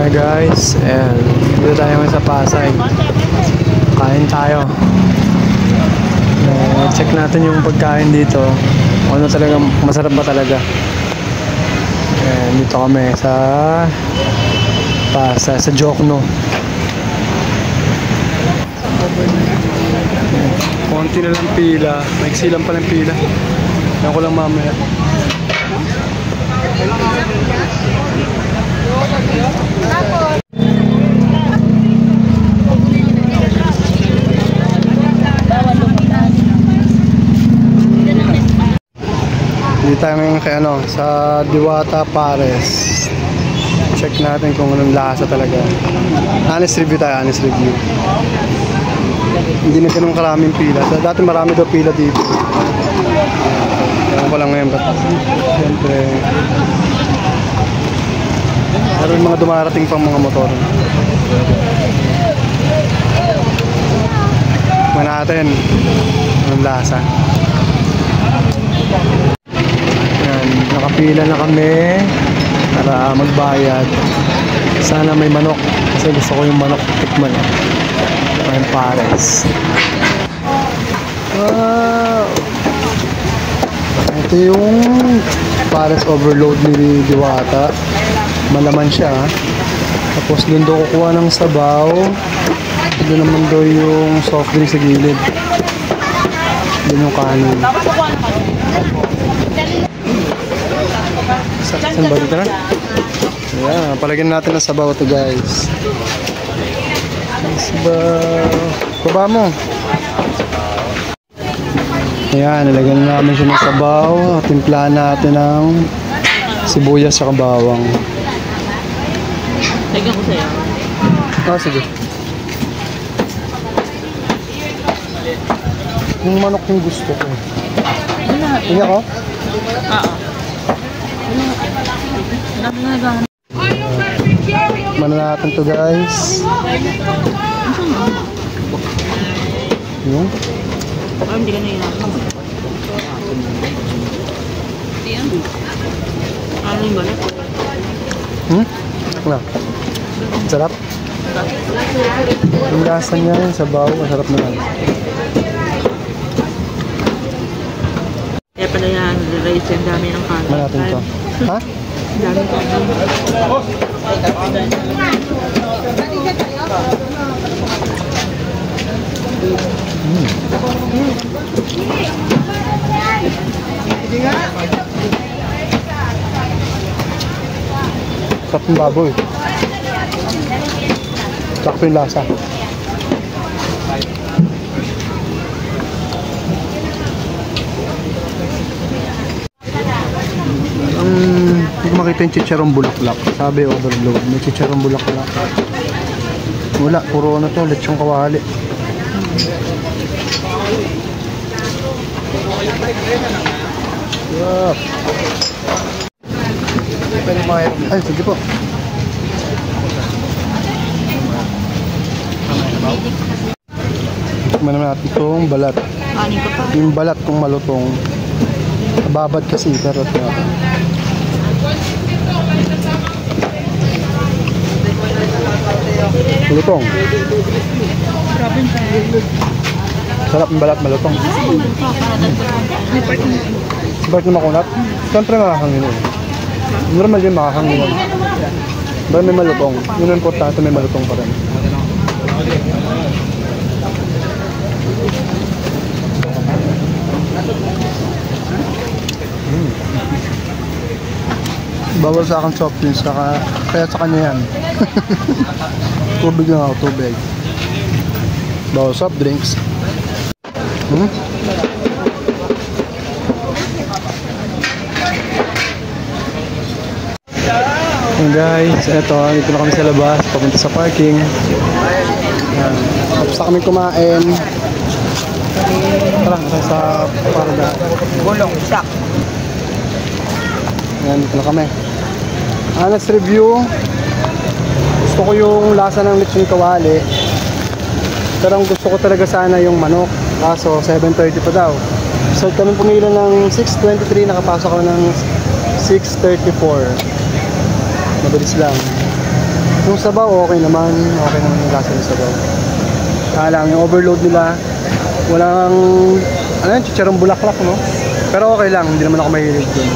Hi guys, and dito tayo ngayon sa Pasay. Kain tayo. Check natin yung pagkain dito. Ano talaga, masarap ba talaga? And dito kami sa Pasay, sa Jokno. Konti na lang pila, maiksi lang pala yung pila. Yan ko lang mamaya. Dito tayo ngayon kay sa Diwata Pares. Check natin kung anong lasa talaga. Honest review tayo, honest review. Hindi na ganun karaming pila. Dati marami daw pila dito. Ewan ko lang ngayon. Siyempre meron mga dumarating pang mga motor. Tingnan natin anong lasa. Yan, nakapila na kami para magbayad. Sana may manok kasi gusto ko yung manok tikman. Ang Pares. Wow! Ito yung Pares overload ni Diwata. Malaman siya. Tapos doon daw kukuha ng sabaw. Doon naman daw yung soft drink sa gilid. Doon yung kanin. Saan ba dito na? Ayan, palagyan natin ng sabaw ito guys. Sabaw. Baba mo. Ayan, nilagyan namin siya ng sabaw. Timplahan natin ng sibuyas sa bawang. Lagyan ko sa'yo. Ah, sige. Yung manok yung gusto ko. Tingnan ko? Oo. Mano natin to guys. Yung? Hindi ka na yun. Ano yung balat? Ano? Sarap? Yung lasa niya yung sabaw, masarap naman. Kaya pala yan, rice yung dami ng kanin. Mano natin to? Ha? Dami ng kanin. Sarap yung baboy. Sarap yung lasa. Hindi ko makita yung chicharong bulaklak. Sabi overload, may chicharong bulaklak. Wala, puro ano to, lechong kawali. Sarap. Ay, sige po. Tikman naman natin itong balat. Kanin ka pa. Yung balat kung malutong. Babad kasi, pero ito natin. Malutong. Sarap yung balat, malutong. Bakit na makunat? Siyempre makakangin yun. Normal din makakangin yun. Bakit may malutong? Yun ang importante, may malutong pa rin. Bawal sa akin soft drinks, kaya sa kanya yan. Tubig lang ako, tubig. Bawal soft drinks. And guys, eto, dito na kami sa labas, papunta sa parking. Yan. Tapos na kami kumain. Tara, sa parada. Gulong, sak. Yan, dito na kami. Honest review. Gusto ko yung lasa ng lechon kawali. Pero ang gusto ko talaga sana yung manok. Kaso 7:30 pa daw. So kami pumila ng 6:23, nakapasok kami ng 6:34. Mabilis lang. Yung sabaw, okay naman. Okay naman yung lasa ng sabaw. Kaya lang, yung overload nila, walang, ano yun, chicharong bulaklak, no? Pero okay lang, hindi naman ako mahilig dun.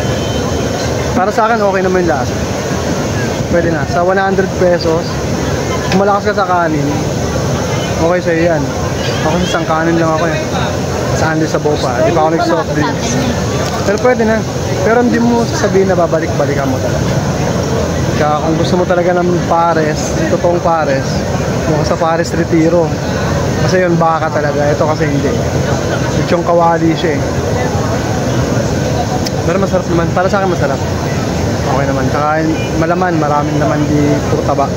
Para sa akin, okay naman yung lasa. Pwede na. Sa 100 pesos, kung malakas ka sa kanin, okay sa'yo yan. Ako sa isang kanin lang ako eh. Sa Andy Sabaw pa. Di pa ako nag-soft drinks. Pero pwede na. Pero hindi mo sasabihin na babalik-balikan mo talaga. Kaya kung gusto mo talaga ng pares, totoong pares, mukha sa Pares Retiro. Kasi yun, baka talaga. Ito kasi hindi. Yung kawali siya eh. Pero masarap naman. Para sa akin masarap. Okay naman. Saka malaman, maraming naman di puro taba.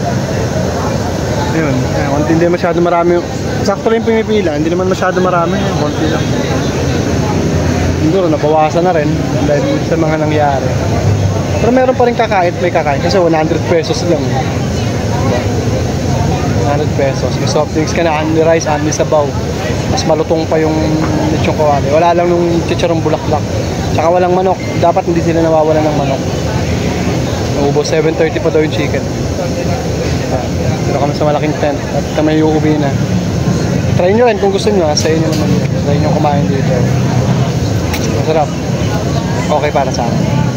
Ayun. Kung hindi masyado marami. Sakto lang yung pinipila. Hindi naman masyado marami. Konti lang. Siguro nabawasan na rin dahil sa mga nangyari. Pero meron pa rin kakain. May kakain. Kasi 100 pesos lang. 100 pesos. May soft drinks ka na. Only rice, only sabaw. Mas malutong pa yung lechong kawali. Wala lang nung chicharong bulaklak. Tsaka walang manok. Dapat hindi sila nawawalan ng manok. Naubos 7:30 pa daw yung chicken. Pero kami sa malaking tent at kami uuwi na. Try nyo rin kung gusto nyo. Sa inyo naman yun. Try nyo kumain dito. Masarap. Okay para sa akin.